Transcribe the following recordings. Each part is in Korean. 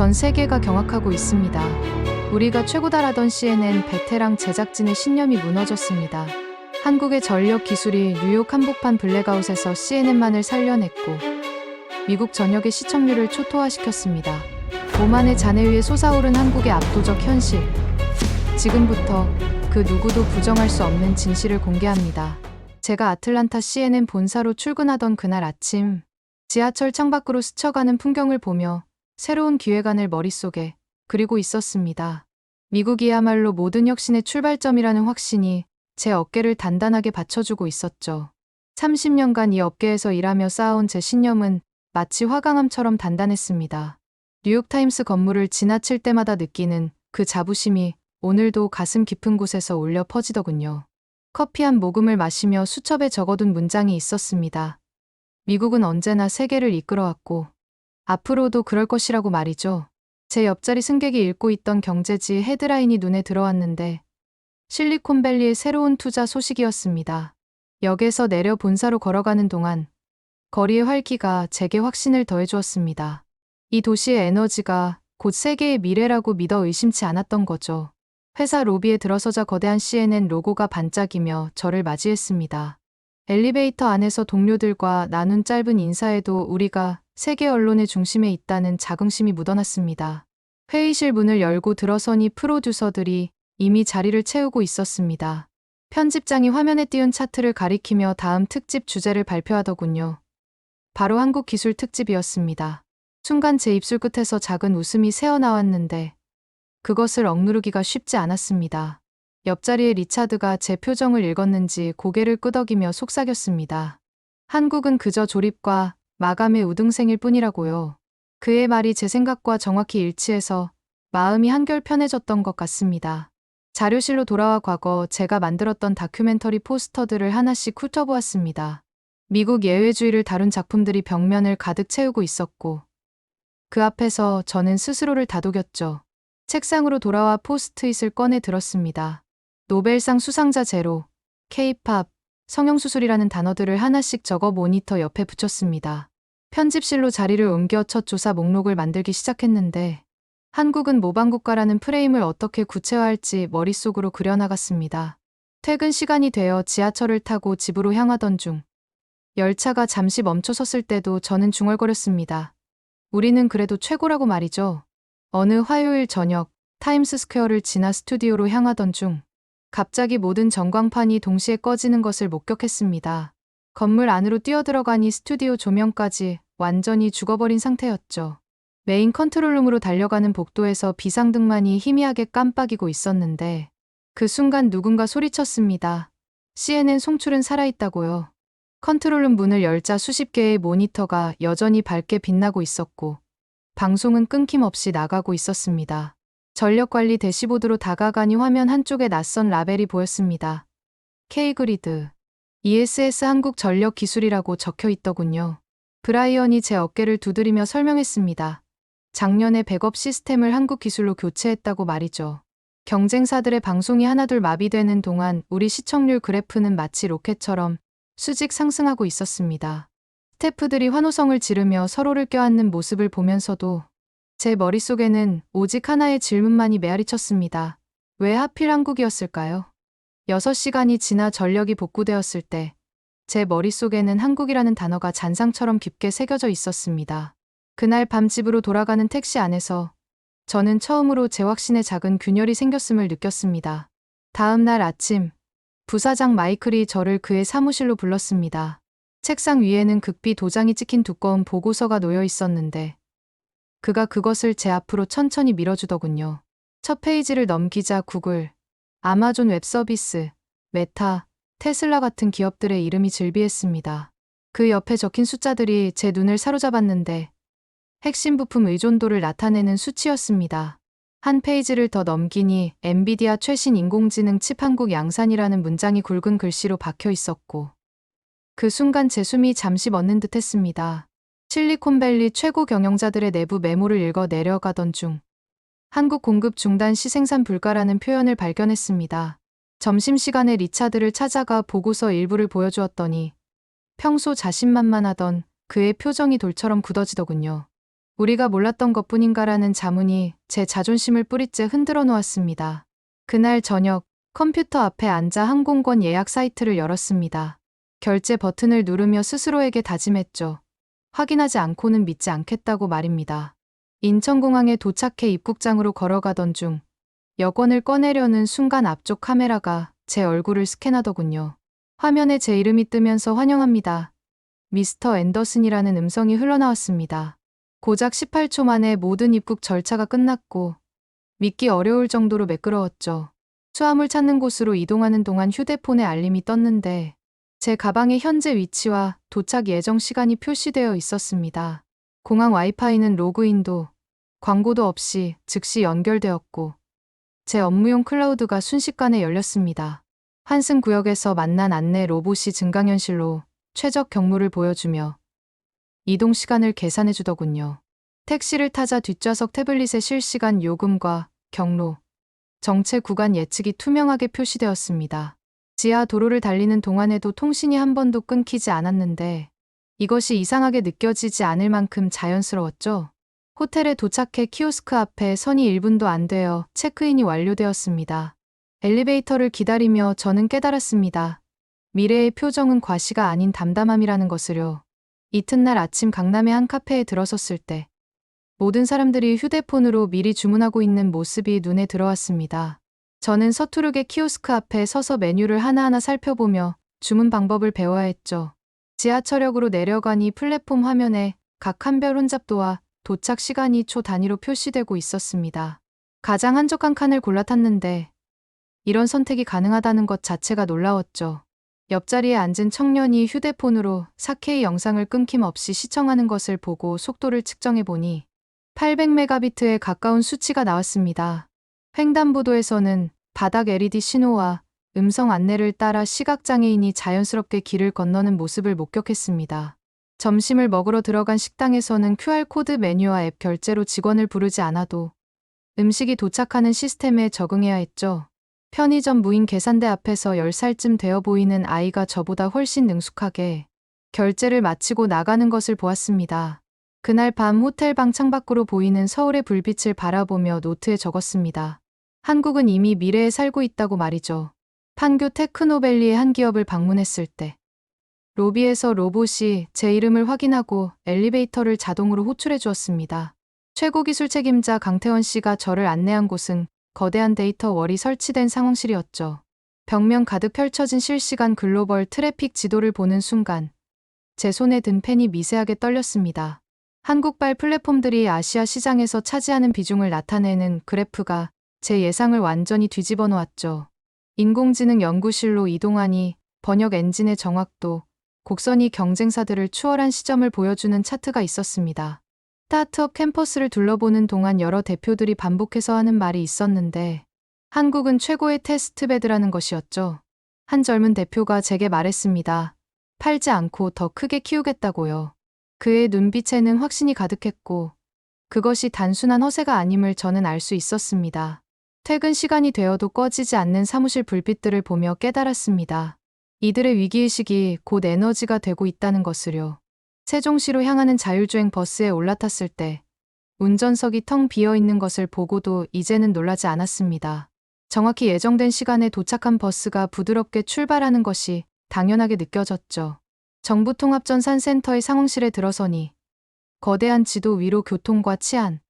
전 세계가 경악하고 있습니다. 우리가 최고다라던 CNN 베테랑 제작진의 신념이 무너졌습니다. 한국의 전력 기술이 뉴욕 한복판 블랙아웃에서 CNN만을 살려냈고 미국 전역의 시청률을 초토화시켰습니다. 오만의 잔해 위에 솟아오른 한국의 압도적 현실. 지금부터 그 누구도 부정할 수 없는 진실을 공개합니다. 제가 아틀란타 CNN 본사로 출근하던 그날 아침, 지하철 창밖으로 스쳐가는 풍경을 보며 새로운 기획안을 머릿속에 그리고 있었습니다. 미국이야말로 모든 혁신의 출발점이라는 확신이 제 어깨를 단단하게 받쳐주고 있었죠. 30년간 이 업계에서 일하며 쌓아온 제 신념은 마치 화강암처럼 단단했습니다. 뉴욕타임스 건물을 지나칠 때마다 느끼는 그 자부심이 오늘도 가슴 깊은 곳에서 울려 퍼지더군요. 커피 한 모금을 마시며 수첩에 적어둔 문장이 있었습니다. 미국은 언제나 세계를 이끌어왔고 앞으로도 그럴 것이라고 말이죠. 제 옆자리 승객이 읽고 있던 경제지 헤드라인이 눈에 들어왔는데 실리콘밸리의 새로운 투자 소식이었습니다. 역에서 내려 본사로 걸어가는 동안 거리의 활기가 제게 확신을 더해주었습니다. 이 도시의 에너지가 곧 세계의 미래라고 믿어 의심치 않았던 거죠. 회사 로비에 들어서자 거대한 CNN 로고가 반짝이며 저를 맞이했습니다. 엘리베이터 안에서 동료들과 나눈 짧은 인사에도 우리가 세계 언론의 중심에 있다는 자긍심이 묻어났습니다. 회의실 문을 열고 들어서니 프로듀서들이 이미 자리를 채우고 있었습니다. 편집장이 화면에 띄운 차트를 가리키며 다음 특집 주제를 발표하더군요. 바로 한국 기술 특집이었습니다. 순간 제 입술 끝에서 작은 웃음이 새어나왔는데 그것을 억누르기가 쉽지 않았습니다. 옆자리의 리차드가 제 표정을 읽었는지 고개를 끄덕이며 속삭였습니다. 한국은 그저 조립과 마감의 우등생일 뿐이라고요. 그의 말이 제 생각과 정확히 일치해서 마음이 한결 편해졌던 것 같습니다. 자료실로 돌아와 과거 제가 만들었던 다큐멘터리 포스터들을 하나씩 훑어보았습니다. 미국 예외주의를 다룬 작품들이 벽면을 가득 채우고 있었고 그 앞에서 저는 스스로를 다독였죠. 책상으로 돌아와 포스트잇을 꺼내 들었습니다. 노벨상 수상자 제로, K-팝, 성형수술이라는 단어들을 하나씩 적어 모니터 옆에 붙였습니다. 편집실로 자리를 옮겨 첫 조사 목록을 만들기 시작했는데 한국은 모방국가라는 프레임을 어떻게 구체화할지 머릿속으로 그려나갔습니다. 퇴근 시간이 되어 지하철을 타고 집으로 향하던 중 열차가 잠시 멈춰섰을 때도 저는 중얼거렸습니다. 우리는 그래도 최고라고 말이죠. 어느 화요일 저녁 타임스스퀘어를 지나 스튜디오로 향하던 중 갑자기 모든 전광판이 동시에 꺼지는 것을 목격했습니다. 건물 안으로 뛰어들어가니 스튜디오 조명까지 완전히 죽어버린 상태였죠. 메인 컨트롤룸으로 달려가는 복도에서 비상등만이 희미하게 깜빡이고 있었는데 그 순간 누군가 소리쳤습니다. CNN 송출은 살아있다고요. 컨트롤룸 문을 열자 수십 개의 모니터가 여전히 밝게 빛나고 있었고 방송은 끊김없이 나가고 있었습니다. 전력관리 대시보드로 다가가니 화면 한쪽에 낯선 라벨이 보였습니다. K그리드, ESS 한국전력기술이라고 적혀 있더군요. 브라이언이 제 어깨를 두드리며 설명했습니다. 작년에 백업 시스템을 한국기술로 교체했다고 말이죠. 경쟁사들의 방송이 하나둘 마비되는 동안 우리 시청률 그래프는 마치 로켓처럼 수직 상승하고 있었습니다. 스태프들이 환호성을 지르며 서로를 껴안는 모습을 보면서도 제 머릿속에는 오직 하나의 질문만이 메아리쳤습니다. 왜 하필 한국이었을까요? 6시간이 지나 전력이 복구되었을 때 제 머릿속에는 한국이라는 단어가 잔상처럼 깊게 새겨져 있었습니다. 그날 밤 집으로 돌아가는 택시 안에서 저는 처음으로 제 확신에 작은 균열이 생겼음을 느꼈습니다. 다음 날 아침 부사장 마이클이 저를 그의 사무실로 불렀습니다. 책상 위에는 극비 도장이 찍힌 두꺼운 보고서가 놓여 있었는데 그가 그것을 제 앞으로 천천히 밀어주더군요. 첫 페이지를 넘기자 구글, 아마존 웹서비스, 메타, 테슬라 같은 기업들의 이름이 즐비했습니다. 그 옆에 적힌 숫자들이 제 눈을 사로잡았는데 핵심 부품 의존도를 나타내는 수치였습니다. 한 페이지를 더 넘기니 엔비디아 최신 인공지능 칩 한국 양산이라는 문장이 굵은 글씨로 박혀 있었고 그 순간 제 숨이 잠시 멎는 듯 했습니다. 실리콘밸리 최고 경영자들의 내부 메모를 읽어 내려가던 중 한국 공급 중단 시 생산 불가라는 표현을 발견했습니다. 점심시간에 리차드를 찾아가 보고서 일부를 보여주었더니 평소 자신만만하던 그의 표정이 돌처럼 굳어지더군요. 우리가 몰랐던 것뿐인가라는 자문이 제 자존심을 뿌리째 흔들어 놓았습니다. 그날 저녁 컴퓨터 앞에 앉아 항공권 예약 사이트를 열었습니다. 결제 버튼을 누르며 스스로에게 다짐했죠. 확인하지 않고는 믿지 않겠다고 말입니다. 인천공항에 도착해 입국장으로 걸어가던 중 여권을 꺼내려는 순간 앞쪽 카메라가 제 얼굴을 스캔하더군요. 화면에 제 이름이 뜨면서 환영합니다. 미스터 앤더슨이라는 음성이 흘러나왔습니다. 고작 18초 만에 모든 입국 절차가 끝났고 믿기 어려울 정도로 매끄러웠죠. 수화물 찾는 곳으로 이동하는 동안 휴대폰에 알림이 떴는데 제 가방의 현재 위치와 도착 예정 시간이 표시되어 있었습니다. 공항 와이파이는 로그인도 광고도 없이 즉시 연결되었고 제 업무용 클라우드가 순식간에 열렸습니다. 환승구역에서 만난 안내 로봇이 증강현실로 최적 경로를 보여주며 이동 시간을 계산해 주더군요. 택시를 타자 뒷좌석 태블릿에 실시간 요금과 경로, 정체 구간 예측이 투명하게 표시되었습니다. 지하 도로를 달리는 동안에도 통신이 한 번도 끊기지 않았는데 이것이 이상하게 느껴지지 않을 만큼 자연스러웠죠. 호텔에 도착해 키오스크 앞에 서니 1분도 안 되어 체크인이 완료되었습니다. 엘리베이터를 기다리며 저는 깨달았습니다. 미래의 표정은 과시가 아닌 담담함이라는 것을요. 이튿날 아침 강남의 한 카페에 들어섰을 때 모든 사람들이 휴대폰으로 미리 주문하고 있는 모습이 눈에 들어왔습니다. 저는 서투르게 키오스크 앞에 서서 메뉴를 하나하나 살펴보며 주문 방법을 배워야 했죠. 지하철역으로 내려가니 플랫폼 화면에 각 한별 혼잡도와 도착 시간이 초 단위로 표시되고 있었습니다. 가장 한적한 칸을 골라 탔는데 이런 선택이 가능하다는 것 자체가 놀라웠죠. 옆자리에 앉은 청년이 휴대폰으로 4K 영상을 끊김없이 시청하는 것을 보고 속도를 측정해 보니 800메가비트에 가까운 수치가 나왔습니다. 횡단보도에서는 바닥 LED 신호와 음성 안내를 따라 시각장애인이 자연스럽게 길을 건너는 모습을 목격했습니다. 점심을 먹으러 들어간 식당에서는 QR코드 메뉴와 앱 결제로 직원을 부르지 않아도 음식이 도착하는 시스템에 적응해야 했죠. 편의점 무인 계산대 앞에서 10살쯤 되어 보이는 아이가 저보다 훨씬 능숙하게 결제를 마치고 나가는 것을 보았습니다. 그날 밤 호텔 방 창밖으로 보이는 서울의 불빛을 바라보며 노트에 적었습니다. 한국은 이미 미래에 살고 있다고 말이죠. 판교 테크노밸리의 한 기업을 방문했을 때 로비에서 로봇이 제 이름을 확인하고 엘리베이터를 자동으로 호출해 주었습니다. 최고 기술 책임자 강태원 씨가 저를 안내한 곳은 거대한 데이터 월이 설치된 상황실이었죠. 벽면 가득 펼쳐진 실시간 글로벌 트래픽 지도를 보는 순간 제 손에 든 펜이 미세하게 떨렸습니다. 한국발 플랫폼들이 아시아 시장에서 차지하는 비중을 나타내는 그래프가 제 예상을 완전히 뒤집어 놓았죠. 인공지능 연구실로 이동하니 번역 엔진의 정확도, 곡선이 경쟁사들을 추월한 시점을 보여주는 차트가 있었습니다. 스타트업 캠퍼스를 둘러보는 동안 여러 대표들이 반복해서 하는 말이 있었는데 한국은 최고의 테스트베드라는 것이었죠. 한 젊은 대표가 제게 말했습니다. 팔지 않고 더 크게 키우겠다고요. 그의 눈빛에는 확신이 가득했고 그것이 단순한 허세가 아님을 저는 알 수 있었습니다. 퇴근 시간이 되어도 꺼지지 않는 사무실 불빛들을 보며 깨달았습니다. 이들의 위기의식이 곧 에너지가 되고 있다는 것을요. 세종시로 향하는 자율주행 버스에 올라탔을 때 운전석이 텅 비어 있는 것을 보고도 이제는 놀라지 않았습니다. 정확히 예정된 시간에 도착한 버스가 부드럽게 출발하는 것이 당연하게 느껴졌죠. 정부통합전산센터의 상황실에 들어서니 거대한 지도 위로 교통과 치안,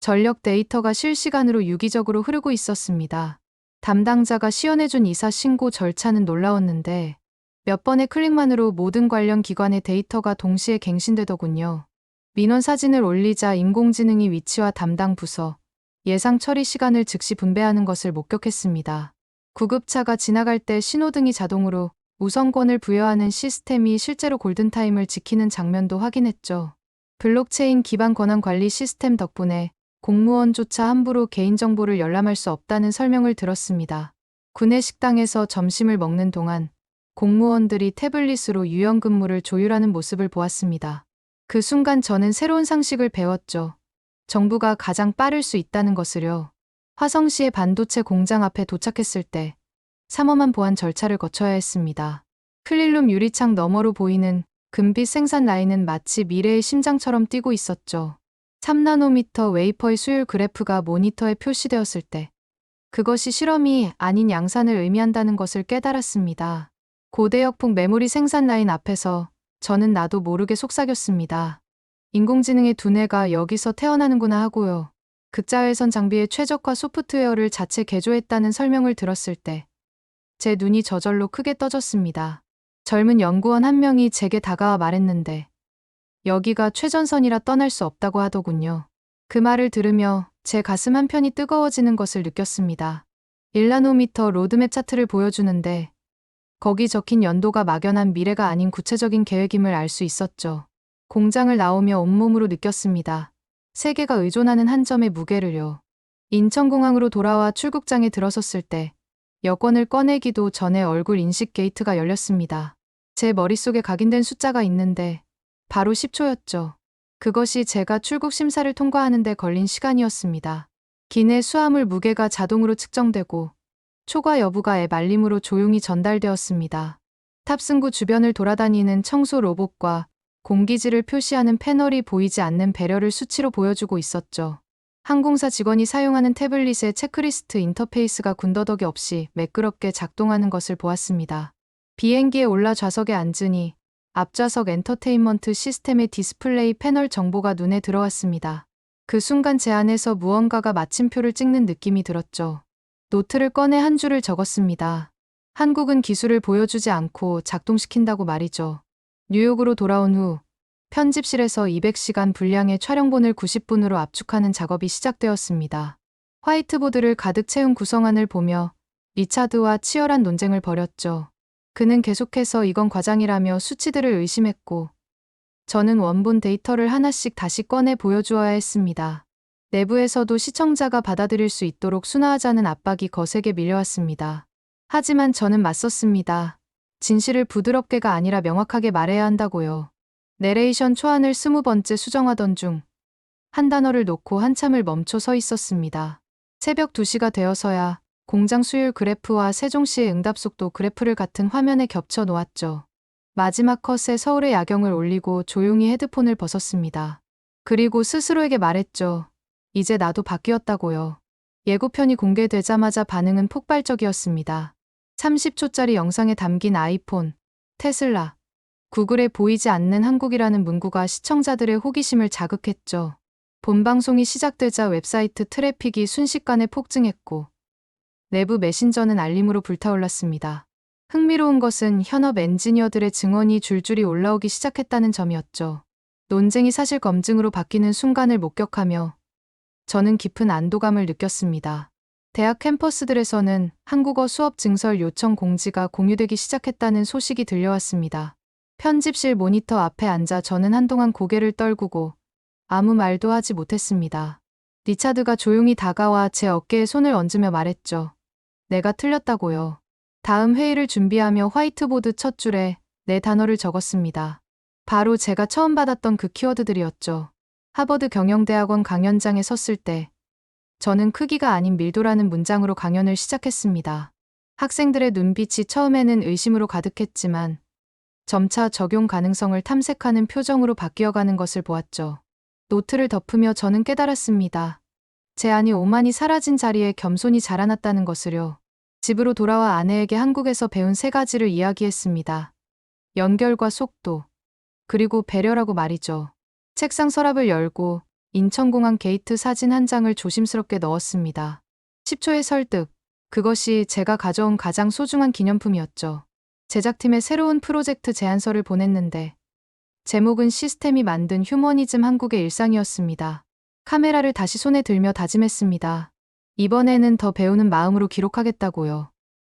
전력 데이터가 실시간으로 유기적으로 흐르고 있었습니다. 담당자가 시연해준 이사 신고 절차는 놀라웠는데 몇 번의 클릭만으로 모든 관련 기관의 데이터가 동시에 갱신되더군요. 민원 사진을 올리자 인공지능이 위치와 담당 부서, 예상 처리 시간을 즉시 분배하는 것을 목격했습니다. 구급차가 지나갈 때 신호등이 자동으로 우선권을 부여하는 시스템이 실제로 골든타임을 지키는 장면도 확인했죠. 블록체인 기반 권한관리 시스템 덕분에 공무원조차 함부로 개인정보를 열람할 수 없다는 설명을 들었습니다. 구내 식당에서 점심을 먹는 동안 공무원들이 태블릿으로 유연근무를 조율하는 모습을 보았습니다. 그 순간 저는 새로운 상식을 배웠죠. 정부가 가장 빠를 수 있다는 것을요. 화성시의 반도체 공장 앞에 도착했을 때 삼엄한 보안 절차를 거쳐야 했습니다. 클린룸 유리창 너머로 보이는 금빛 생산 라인은 마치 미래의 심장처럼 뛰고 있었죠. 3나노미터 웨이퍼의 수율 그래프가 모니터에 표시되었을 때 그것이 실험이 아닌 양산을 의미한다는 것을 깨달았습니다. 고대역폭 메모리 생산 라인 앞에서 저는 나도 모르게 속삭였습니다. 인공지능의 두뇌가 여기서 태어나는구나 하고요. 극자외선 장비의 최적화 소프트웨어를 자체 개조했다는 설명을 들었을 때 제 눈이 저절로 크게 떠졌습니다. 젊은 연구원 한 명이 제게 다가와 말했는데 여기가 최전선이라 떠날 수 없다고 하더군요. 그 말을 들으며 제 가슴 한편이 뜨거워지는 것을 느꼈습니다. 1나노미터 로드맵 차트를 보여주는데 거기 적힌 연도가 막연한 미래가 아닌 구체적인 계획임을 알 수 있었죠. 공장을 나오며 온몸으로 느꼈습니다. 세계가 의존하는 한 점의 무게를요. 인천공항으로 돌아와 출국장에 들어섰을 때 여권을 꺼내기도 전에 얼굴 인식 게이트가 열렸습니다. 제 머릿속에 각인된 숫자가 있는데 바로 10초였죠. 그것이 제가 출국 심사를 통과하는 데 걸린 시간이었습니다. 기내 수화물 무게가 자동으로 측정되고 초과 여부가 앱 알림으로 조용히 전달되었습니다. 탑승구 주변을 돌아다니는 청소 로봇과 공기질을 표시하는 패널이 보이지 않는 배려를 수치로 보여주고 있었죠. 항공사 직원이 사용하는 태블릿의 체크리스트 인터페이스가 군더더기 없이 매끄럽게 작동하는 것을 보았습니다. 비행기에 올라 좌석에 앉으니 앞좌석 엔터테인먼트 시스템의 디스플레이 패널 정보가 눈에 들어왔습니다. 그 순간 제 안에서 무언가가 마침표를 찍는 느낌이 들었죠. 노트를 꺼내 한 줄을 적었습니다. 한국은 기술을 보여주지 않고 작동시킨다고 말이죠. 뉴욕으로 돌아온 후 편집실에서 200시간 분량의 촬영본을 90분으로 압축하는 작업이 시작되었습니다. 화이트보드를 가득 채운 구성안을 보며 리차드와 치열한 논쟁을 벌였죠. 그는 계속해서 이건 과장이라며 수치들을 의심했고 저는 원본 데이터를 하나씩 다시 꺼내 보여주어야 했습니다. 내부에서도 시청자가 받아들일 수 있도록 순화하자는 압박이 거세게 밀려왔습니다. 하지만 저는 맞섰습니다. 진실을 부드럽게가 아니라 명확하게 말해야 한다고요. 내레이션 초안을 20번째 수정하던 중 한 단어를 놓고 한참을 멈춰 서 있었습니다. 새벽 2시가 되어서야 공장 수율 그래프와 세종시의 응답속도 그래프를 같은 화면에 겹쳐 놓았죠. 마지막 컷에 서울의 야경을 올리고 조용히 헤드폰을 벗었습니다. 그리고 스스로에게 말했죠. 이제 나도 바뀌었다고요. 예고편이 공개되자마자 반응은 폭발적이었습니다. 30초짜리 영상에 담긴 아이폰, 테슬라, 구글에 보이지 않는 한국이라는 문구가 시청자들의 호기심을 자극했죠. 본방송이 시작되자 웹사이트 트래픽이 순식간에 폭증했고 내부 메신저는 알림으로 불타올랐습니다. 흥미로운 것은 현업 엔지니어들의 증언이 줄줄이 올라오기 시작했다는 점이었죠. 논쟁이 사실 검증으로 바뀌는 순간을 목격하며 저는 깊은 안도감을 느꼈습니다. 대학 캠퍼스들에서는 한국어 수업 증설 요청 공지가 공유되기 시작했다는 소식이 들려왔습니다. 편집실 모니터 앞에 앉아 저는 한동안 고개를 떨구고 아무 말도 하지 못했습니다. 리차드가 조용히 다가와 제 어깨에 손을 얹으며 말했죠. 내가 틀렸다고요. 다음 회의를 준비하며 화이트보드 첫 줄에 네 단어를 적었습니다. 바로 제가 처음 받았던 그 키워드들이었죠. 하버드 경영대학원 강연장에 섰을 때 저는 크기가 아닌 밀도라는 문장으로 강연을 시작했습니다. 학생들의 눈빛이 처음에는 의심으로 가득했지만 점차 적용 가능성을 탐색하는 표정으로 바뀌어가는 것을 보았죠. 노트를 덮으며 저는 깨달았습니다. 제 안이 오만이 사라진 자리에 겸손히 자라났다는 것을요. 집으로 돌아와 아내에게 한국에서 배운 3가지를 이야기했습니다. 연결과 속도, 그리고 배려라고 말이죠. 책상 서랍을 열고 인천공항 게이트 사진 한 장을 조심스럽게 넣었습니다. 10초의 설득, 그것이 제가 가져온 가장 소중한 기념품이었죠. 제작팀에 새로운 프로젝트 제안서를 보냈는데 제목은 시스템이 만든 휴머니즘 한국의 일상이었습니다. 카메라를 다시 손에 들며 다짐했습니다. 이번에는 더 배우는 마음으로 기록하겠다고요.